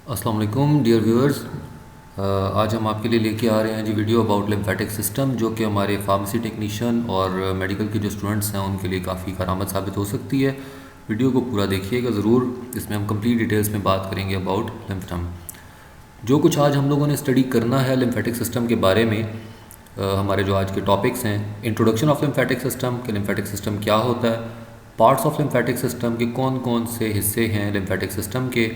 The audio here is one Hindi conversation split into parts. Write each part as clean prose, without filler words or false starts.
अस्सलाम वालेकुम डियर व्यूअर्स। आज हम आपके लिए लेके आ रहे हैं जी वीडियो अबाउट लिम्फेटिक सिस्टम, जो कि हमारे फार्मेसी टेक्नीशियन और मेडिकल के जो स्टूडेंट्स हैं उनके लिए काफ़ी करामत साबित हो सकती है। वीडियो को पूरा देखिएगा ज़रूर, इसमें हम कंप्लीट डिटेल्स में बात करेंगे अबाउट लिम्फटम। जो कुछ आज हम लोगों ने स्टडी करना है लिम्फेटिक सिस्टम के बारे में, हमारे जो आज के टॉपिक्स हैं, इंट्रोडक्शन ऑफ लिम्फेटिक सिस्टम कि लिम्फेटिक सिस्टम क्या होता है, पार्ट्स ऑफ लिम्फेटिक सिस्टम के कौन कौन से हिस्से हैं लिम्फेटिक सिस्टम के,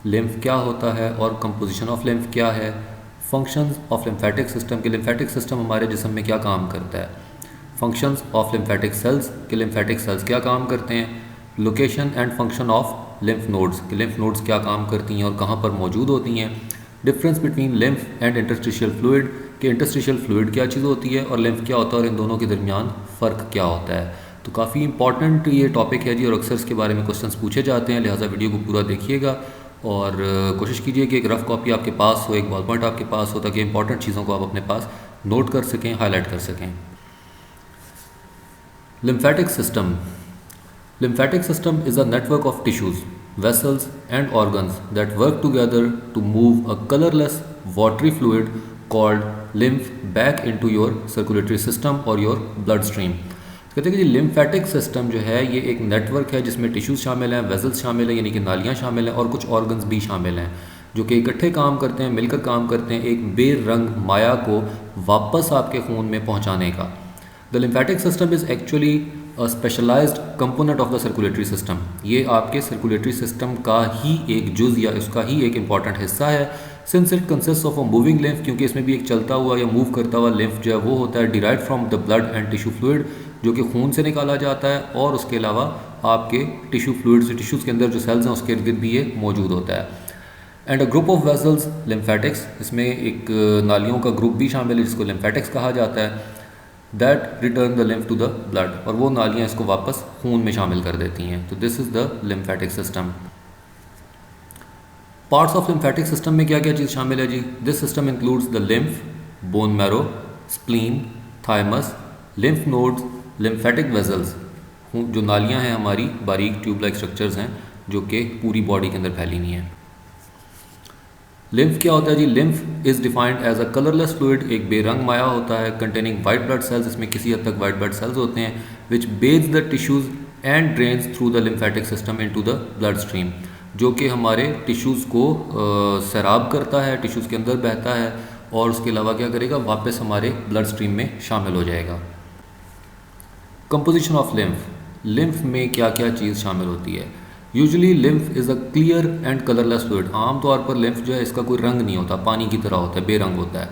लिम्फ क्या होता है और कंपोजिशन ऑफ लिम्फ क्या है, फंक्शंस ऑफ लिम्फेटिक सिस्टम के लिम्फेटिक सिस्टम हमारे जिस्म में क्या काम करता है, फंक्शंस ऑफ लिम्फेटिक सेल्स के लिम्फेटिक सेल्स क्या काम करते हैं, location and function of lymph nodes के लिम्फ नोड्स क्या काम करती हैं और कहाँ पर मौजूद होती हैं, difference between lymph and interstitial fluid कि इंटरस्टिशियल फ्लूइड क्या चीज़ होती है और लिम्फ क्या होता है और इन दोनों के दरमियान फ़र्क क्या होता है। तो काफ़ी इंपॉर्टेंट ये टॉपिक है जी, और अक्सर इसके बारे में क्वेश्चंस पूछे जाते हैं, लिहाजा वीडियो को पूरा देखिएगा और कोशिश कीजिए कि एक रफ़ कॉपी आपके पास हो, एक बॉल पॉइंट आपके पास हो, ताकि इंपॉर्टेंट चीज़ों को आप अपने पास नोट कर सकें, हाईलाइट कर सकें। Lymphatic system is a network of tissues, vessels and organs that work together to move a colorless watery fluid called lymph back into your circulatory system or your blood stream। कहते हैं कि लिम्फेटिक सिस्टम जो है ये एक नेटवर्क है जिसमें टिश्यूज़ शामिल हैं, वेजल्स शामिल हैं यानी कि नालियाँ शामिल हैं और कुछ ऑर्गन्स भी शामिल हैं जो कि इकट्ठे काम करते हैं, मिलकर काम करते हैं एक बेरंग माया को वापस आपके खून में पहुँचाने का। The lymphatic system is actually specialised component of the circulatory system. ये आपके सर्कुलेटरी सिस्टम का ही एक जुज़ या इसका ही एक इम्पॉर्टेंट हिस्सा है। Since it consist of a moving lymph, क्योंकि इसमें भी एक चलता हुआ या मूव करता हुआ लिम्फ जो है वो होता है derive from the blood and tissue fluid, जो कि खून से निकाला जाता है और उसके अलावा आपके टिश्यू फ्लूइड्स टिश्यूज़ के अंदर जो सेल्स हैं उसके इर्द गिर्द भी ये मौजूद होता है। And a group of vessels lymphatics, इसमें एक नालियों का ग्रुप भी शामिल है जिसको लिम्फेटिक्स कहा जाता है, that return the lymph to the blood, और वो नालियाँ इसको वापस खून में शामिल कर देती हैं। तो this is the lymphatic system. Parts of lymphatic system में क्या क्या चीज़ शामिल है जी? This system includes the lymph, bone marrow, spleen, thymus, lymph nodes, lymphatic vessels, जो नालियाँ हैं हमारी बारीक ट्यूब लाइक स्ट्रक्चर्स हैं जो कि पूरी बॉडी के अंदर फैली हुई हैं। लिम्फ क्या होता है जी? Lymph is defined as a colourless fluid, एक बेरंग माया होता है, कंटेनिंग वाइट ब्लड सेल्स, इसमें किसी हद तक वाइट ब्लड सेल्स होते हैं, which bathes the tissues and drains through the lymphatic system into the blood stream, जो कि हमारे टिश्यूज़ को सैराब करता है, टिश्यूज़ के अंदर बहता है और उसके अलावा क्या करेगा, वापस हमारे ब्लड स्ट्रीम में शामिल हो जाएगा। कंपोजिशन ऑफ लिम्फ, लिम्फ में क्या क्या चीज़ शामिल होती है? Usually lymph is a clear and colourless fluid, आमतौर पर लिम्फ जो है इसका कोई रंग नहीं होता, पानी की तरह होता है, बेरंग होता है।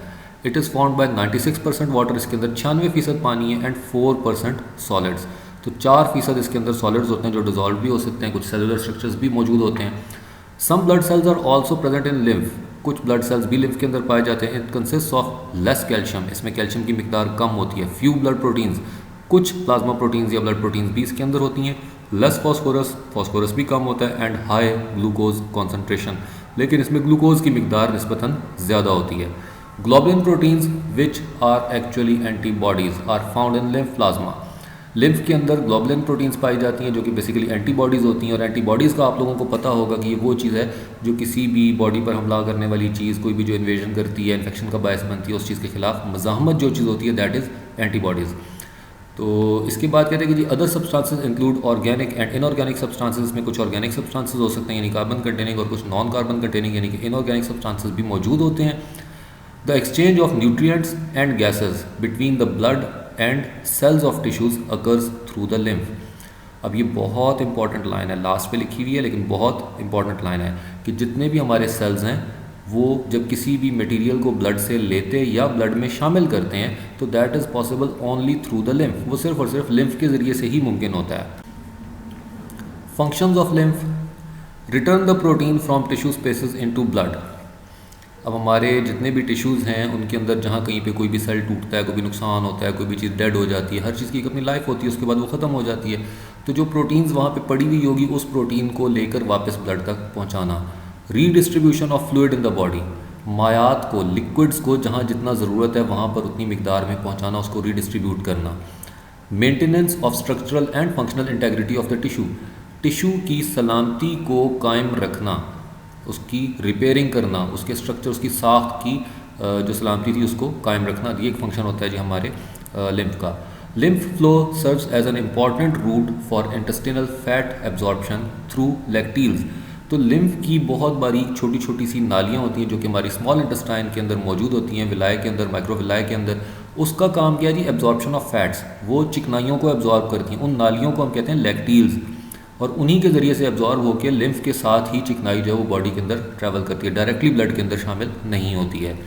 It is formed by 96% water, इसके अंदर 96% पानी है, एंड 4% सॉलिड्स, तो 4% इसके अंदर सॉलिड्स होते हैं जो डिजॉल्व भी हो सकते हैं, कुछ सेलुलर स्ट्रक्चर्स भी मौजूद होते हैं। Some blood cells are also present in lymph, कुछ ब्लड सेल्स भी लिम्फ के अंदर पाए जाते हैं। It consist of less calcium, इसमें कैल्शियम की मिकदार कम होती है। फ्यू ब्लड प्रोटीन्स, कुछ प्लाज्मा प्रोटीन्स या ब्लड प्रोटीन्स भी इसके अंदर होती हैं। लेस फॉस्फोरस, फॉस्फोरस भी कम होता है, एंड हाई ग्लूकोज कॉन्सेंट्रेशन, लेकिन इसमें ग्लूकोज की मिकदार निस्बतन ज़्यादा होती है। Globulin proteins which are actually antibodies are found in lymph plasma, lymph के अंदर ग्लोबुलिन प्रोटीन्स पाई जाती हैं जो कि बेसिकली एंटीबॉडीज़ होती हैं। और एंटीबॉडीज़ का आप लोगों को पता होगा कि ये वो चीज़ है जो किसी भी बॉडी पर हमला करने वाली चीज़, कोई भी जो इन्वेजन करती है, इन्फेक्शन का बायस बनती है, उस चीज़ के खिलाफ मज़ाहमत जो चीज़ होती है दैट इज़ एंटीबॉडीज़। तो इसके बाद कहते हैं कि जी other substances include organic and inorganic substances, में कुछ ऑर्गेनिक सब्सटेंसेस हो सकते हैं यानी कार्बन कंटेनिंग, और कुछ नॉन कार्बन कंटेनिंग यानी कि इनऑर्गेनिक सब्सटेंसेस भी मौजूद होते हैं। The exchange of nutrients and gases between the blood and cells of tissues occurs through the lymph. अब ये बहुत इंपॉर्टेंट लाइन है, लास्ट पे लिखी हुई है लेकिन बहुत इंपॉर्टेंट लाइन है कि जितने भी हमारे सेल्स हैं वो जब किसी भी मटेरियल को ब्लड से लेते या ब्लड में शामिल करते हैं तो that is possible only through the lymph, वो सिर्फ और सिर्फ लिम्फ के ज़रिए से ही मुमकिन होता है। Functions of lymph, return the protein from tissue spaces into blood. अब हमारे जितने भी टिश्यूज़ हैं उनके अंदर जहाँ कहीं पे कोई भी सेल टूटता है, कोई भी नुकसान होता है, कोई भी चीज़ डेड हो जाती है, हर चीज़ की एक अपनी लाइफ होती है, उसके बाद वो ख़त्म हो जाती है। तो जो प्रोटीन्स वहाँ पे पड़ी हुई होगी उस प्रोटीन को लेकर वापस ब्लड तक पहुँचाना। Redistribution of fluid in the body, मायात को, लिक्विड्स को जहाँ जितना ज़रूरत है वहाँ पर उतनी मिकदार में पहुँचाना, उसको रीडिस्ट्रीब्यूट करना। Maintenance of structural and functional integrity of the tissue, tissue की सलामती को कायम रखना। उसकी रिपेयरिंग करना, उसके स्ट्रक्चर, उसकी साख्त की जो सलामती थी उसको कायम रखना, ये एक फंक्शन होता है जी हमारे लिम्फ का। Lymph flow serves as an important route for intestinal fat absorption through lacteals. तो लिम्फ की बहुत बारीक छोटी छोटी सी नालियाँ होती हैं जो कि हमारी स्मॉल इंटेस्टाइन के अंदर मौजूद होती हैं, विलाय के अंदर, माइक्रोविलाय के अंदर। उसका काम क्या है जी? एब्जॉर्प्शन ऑफ फैट्स, वो चिकनाइयों को एब्जॉर्ब करती हैं। उन नालियों को हम कहते हैं लैक्टील्स, और उन्हीं के ज़रिए से एब्जॉर्ब होकर लिम्फ के साथ ही चिकनाई जो है वो बॉडी के अंदर ट्रैवल करती है, डायरेक्टली ब्लड के अंदर शामिल नहीं होती है।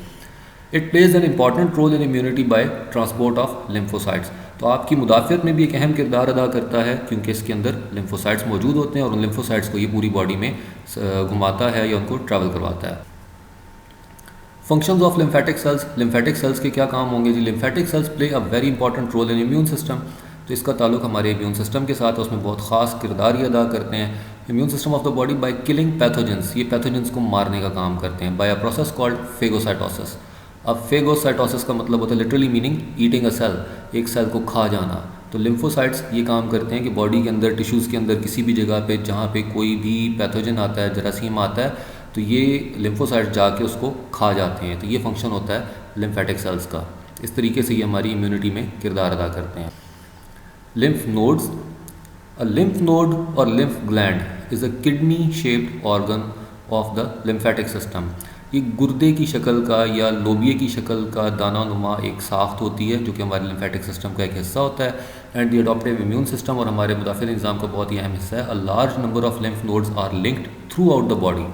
It plays an important role in immunity by transport of lymphocytes. तो आपकी मुदाफ़ियत में भी एक अहम किरदार अदा करता है, क्योंकि इसके अंदर लिम्फोसाइट्स मौजूद होते हैं और उन लिम्फोसाइट्स को ये पूरी बॉडी में घुमाता है या उनको ट्रैवल करवाता है। Functions of lymphatic cells, lymphatic cells के क्या काम होंगे जी? Lymphatic cells play a very important role in immune system. तो इसका ताल्लुक हमारे इम्यून सिस्टम के साथ है, उसमें बहुत ख़ास किरदार ही अदा करते हैं। Immune system of the body by killing pathogens, ये पैथोजेंस को मारने का काम करते हैं, by a process called phagocytosis. अब फेगोसाइटोसिस का मतलब होता है literally meaning eating a cell, एक सेल को खा जाना। तो लिम्फोसाइट्स ये काम करते हैं कि बॉडी के अंदर, टिश्यूज़ के अंदर किसी भी जगह पे जहाँ पे कोई भी पैथोजन आता है, जरासीम आता है, तो ये लिम्फोसाइट्स जाके उसको खा जाते हैं। तो ये फंक्शन होता है लिम्फेटिक सेल्स का। इस तरीके से ये हमारी इम्यूनिटी में किरदार अदा करते हैं। Lymph nodes, a lymph node और lymph gland is a kidney shaped organ of the lymphatic system. ये गुर्दे की शक्ल का या लोबिये की शक्ल का दाना नुमा एक साख्त होती है जो कि हमारे लिम्फेटिक सिस्टम का एक हिस्सा होता है, and the adoptive immune system और हमारे मुदाफ़िर निज़ाम का बहुत ही अहम हिस्सा है। A large number of lymph nodes are linked throughout the body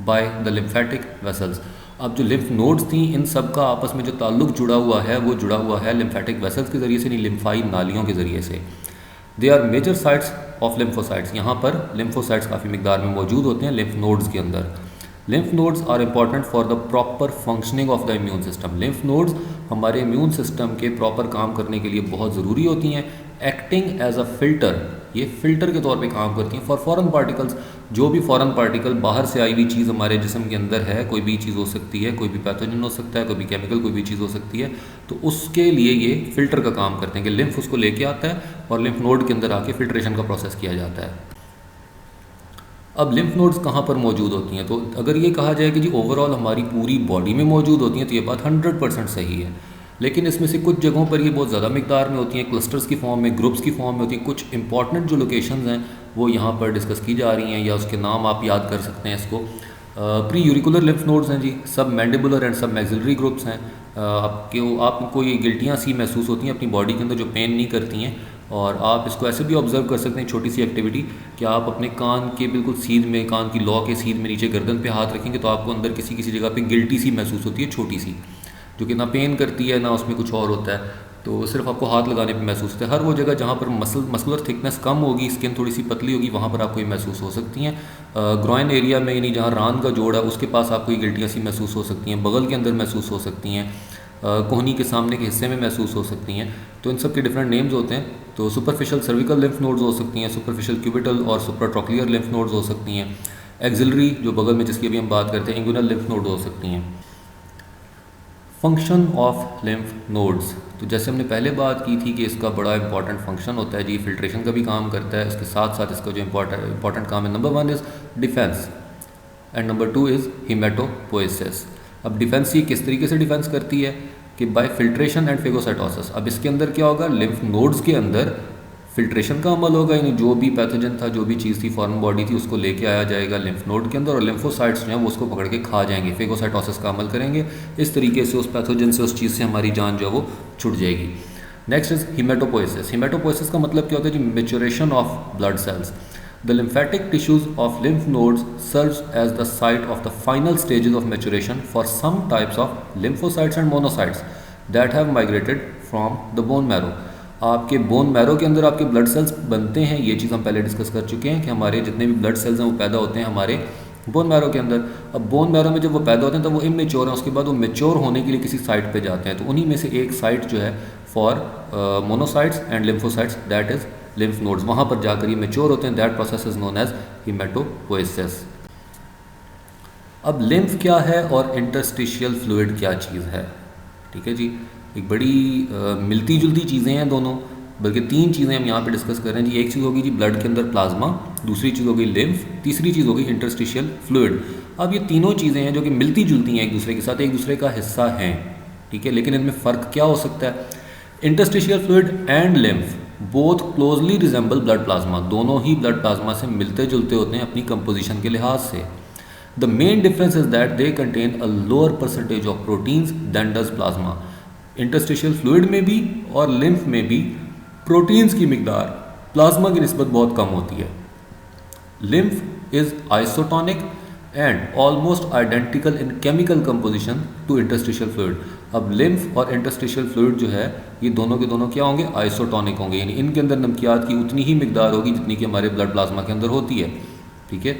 by the lymphatic vessels. अब जो लिम्फ नोड्स थी, इन सब का आपस में जो ताल्लुक जुड़ा हुआ है वो जुड़ा हुआ है लिम्फेटिक वेसल्स के ज़रिए से, नहीं लिम्फाई नालियों के ज़रिए से। They are major sites of lymphocytes, यहाँ पर लिम्फोसाइट्स काफ़ी मिकदार में मौजूद होते हैं लिम्फ नोड्स के अंदर। Lymph nodes are important for the proper functioning of the immune system. Lymph nodes हमारे इम्यून सिस्टम के प्रॉपर काम करने के लिए बहुत ज़रूरी होती हैं। एक्टिंग एज अ फिल्टर, ये फिल्टर के तौर पे काम करती हैं फॉर फॉरेन पार्टिकल्स। जो भी फॉरेन पार्टिकल, बाहर से आई हुई चीज़ हमारे जिस्म के अंदर है, कोई भी चीज़ हो सकती है, कोई भी पैथोजन हो सकता है, कोई भी केमिकल, कोई भी चीज़ हो सकती है, तो उसके लिए ये फिल्टर का काम करते हैं कि लिम्फ उसको लेके आता है और लिम्फ नोड के अंदर आके फिल्ट्रेशन का प्रोसेस किया जाता है। अब लिम्फ नोड्स कहाँ पर मौजूद होती हैं? तो अगर ये कहा जाए कि जी ओवरऑल हमारी पूरी बॉडी में मौजूद होती हैं, तो ये बात 100% सही है। लेकिन इसमें से कुछ जगहों पर ये बहुत ज़्यादा मिकदार में होती हैं, क्लस्टर्स की फॉर्म में, ग्रुप्स की फॉर्म में होती हैं। कुछ इंपॉर्टेंट जो लोकेशंस हैं वो यहाँ पर डिस्कस की जा रही हैं, या उसके नाम आप याद कर सकते हैं इसको। प्री यूरिकुलर लिम्फ नोड्स हैं जी, सब मैंडिबुलर एंड सब मैक्सिलरी ग्रुप्स हैं। आपको ये गिल्टियाँ सी महसूस होती हैं अपनी बॉडी के अंदर जो पेन नहीं करती हैं, और आप इसको ऐसे भी ऑब्जर्व कर सकते हैं, छोटी सी एक्टिविटी, कि आप अपने कान के बिल्कुल सीध में, कान की लौ के सीध में नीचे गर्दन पे हाथ रखेंगे तो आपको अंदर किसी किसी जगह पे गिल्टी सी महसूस होती है, छोटी सी, जो कि ना पेन करती है ना उसमें कुछ और होता है, तो सिर्फ आपको हाथ लगाने पे महसूस होता है। हर वो जगह जहाँ पर मसलर थिकनेस कम होगी, स्किन थोड़ी सी पतली होगी, वहाँ पर आपको ये महसूस हो सकती हैं। ग्रॉइन एरिया में, यानी जहाँ रान का जोड़ है उसके पास आपको ये गिल्टियाँ सी महसूस हो सकती हैं, बगल के अंदर महसूस हो सकती हैं, कोहनी के सामने के हिस्से में महसूस हो सकती हैं। तो इन सब के डिफरेंट नेम्स होते हैं। तो सुपरफिशियल सर्विकल लिम्फ नोड्स हो सकती हैं, सुपरफिशियल क्यूबिटल और सुपराट्रोक्लियर लिम्फ नोड्स हो सकती हैं, एक्सिलरी जो बगल में जिसकी अभी हम बात करते हैं इंगुइनल लिम्फ नोड हो सकती हैं। फंक्शन ऑफ लिम्फ नोड्स, तो जैसे हमने पहले बात की थी कि इसका बड़ा इंपॉर्टेंट फंक्शन होता है जी, फिल्ट्रेशन का भी काम करता है। इसके साथ साथ इसका जो इंपॉर्टेंट काम है, number 1 is defence and number 2 is haematopoiesis. अब डिफेंस ये किस तरीके से डिफेंस करती है कि बाय फिल्ट्रेशन एंड फेगोसाइटोसिस। अब इसके अंदर क्या होगा, लिम्फ नोड्स के अंदर फिल्ट्रेशन का अमल होगा, यानी जो भी पैथोजन था, जो भी चीज़ थी, फॉरेन बॉडी थी, उसको लेके आया जाएगा लिम्फ नोड के अंदर, और लिम्फोसाइट्स जो हैं वो उसको पकड़ के खा जाएंगे, फेगोसाइटोसिस का अमल करेंगे। इस तरीके से उस पैथोजन से, उस चीज़ से हमारी जान जो है वो छुट जाएगी। Next is हीमेटोपोएसिस। हीमेटोपोएसिस का मतलब क्या होता है जी, maturation of blood cells. The lymphatic tissues of lymph nodes serves as the site of the final stages of maturation for some types of lymphocytes and monocytes that have migrated from the bone marrow. आपके बोन मैरो के अंदर आपके ब्लड सेल्स बनते हैं, ये चीज़ हम पहले डिस्कस कर चुके हैं कि हमारे जितने भी ब्लड सेल्स हैं वो पैदा होते हैं हमारे बोन मैरो के अंदर। अब बोन मैरो में जब वो पैदा होते हैं तो वो इमेच्योर हैं, उसके बाद वो मेच्योर होने के लिए किसी साइट पे जाते हैं। तो उन्हीं में से एक साइट जो है for monocytes and lymphocytes, that is lymph nodes, वहाँ पर जाकर ये मेच्योर होते हैं। That process is known as haematopoiesis. अब लिम्फ क्या है और इंटरस्टिशियल फ्लूइड क्या चीज़ है? ठीक है जी, एक बड़ी मिलती जुलती चीज़ें हैं दोनों। बल्कि 3 चीज़ें हम यहाँ पे डिस्कस कर रहे हैं जी। एक चीज़ होगी जी ब्लड के अंदर प्लाज्मा, दूसरी चीज़ होगी लिम्फ, तीसरी चीज़ होगी इंटरस्टिशियल फ्लूइड। अब ये तीनों चीज़ें हैं जो कि मिलती जुलती हैं एक दूसरे के साथ, एक दूसरे का हिस्सा हैं, ठीक है। लेकिन इनमें फ़र्क क्या हो सकता है? Interstitial fluid and lymph both closely resemble blood plasma, दोनों ही ब्लड प्लाज्मा से मिलते जुलते होते हैं अपनी कंपोजिशन के लिहाज से। The main difference is that they contain a lower percentage of proteins than does plasma. Interstitial fluid में भी और लिम्फ में भी प्रोटीन्स की मिकदार प्लाज्मा की निस्बत बहुत कम होती है। Lymph is isotonic and almost identical in chemical composition to interstitial fluid. अब लिम्फ और इंटरस्टिशियल फ्लूइड जो है ये दोनों के दोनों क्या होंगे? आइसोटोनिक होंगे, यानी इनके अंदर नमकियात की उतनी ही मिकदार होगी जितनी कि हमारे ब्लड प्लाज्मा के अंदर होती है, ठीक है।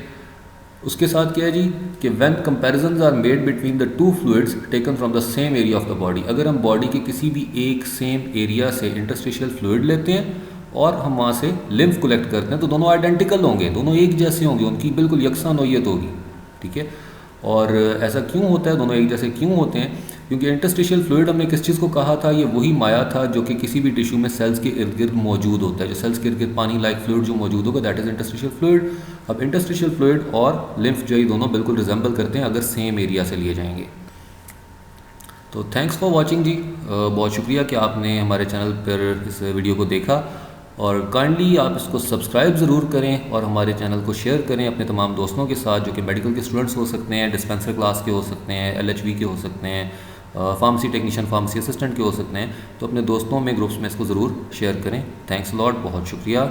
उसके साथ क्या है जी कि when comparisons are made between the two fluids taken from the same area of the body, अगर हम बॉडी के किसी भी एक सेम एरिया से इंटरस्टिशियल फ्लूइड लेते हैं और हम वहाँ से लिम्फ कलेक्ट करते हैं तो दोनों आइडेंटिकल होंगे, दोनों एक जैसे होंगे, उनकी बिल्कुल यकसा नौयत होगी, ठीक है। और ऐसा क्यों होता है, दोनों एक जैसे क्यों होते हैं? क्योंकि इंटरस्टिशियल फ्लूइड हमने किस चीज़ को कहा था? ये वही माया था जो कि किसी भी टिश्यू में सेल्स के इर्द गिर्द मौजूद होता है, जो सेल्स के इर्द गिर्द पानी लाइक फ्लूइड जो मौजूद होगा दैट इज़ इंटरस्टिशियल फ्लूइड। अब इंटरस्टिशियल फ्लूइड और लिम्फ जो ये दोनों बिल्कुल रिजेंबल करते हैं अगर सेम एरिया से लिए जाएंगे। तो थैंक्स फॉर वॉचिंग जी, बहुत शुक्रिया कि आपने हमारे चैनल पर इस वीडियो को देखा, और काइंडली आप इसको सब्सक्राइब ज़रूर करें और हमारे चैनल को शेयर करें अपने तमाम दोस्तों के साथ जो कि मेडिकल के स्टूडेंट्स हो सकते हैं, डिस्पेंसर क्लास के हो सकते हैं, LHV के हो सकते हैं, फार्मेसी टेक्नीशियन, फार्मेसी असिस्टेंट के हो सकते हैं। तो अपने दोस्तों में, ग्रुप्स में इसको ज़रूर शेयर करें। थैंक्स लॉट, बहुत शुक्रिया।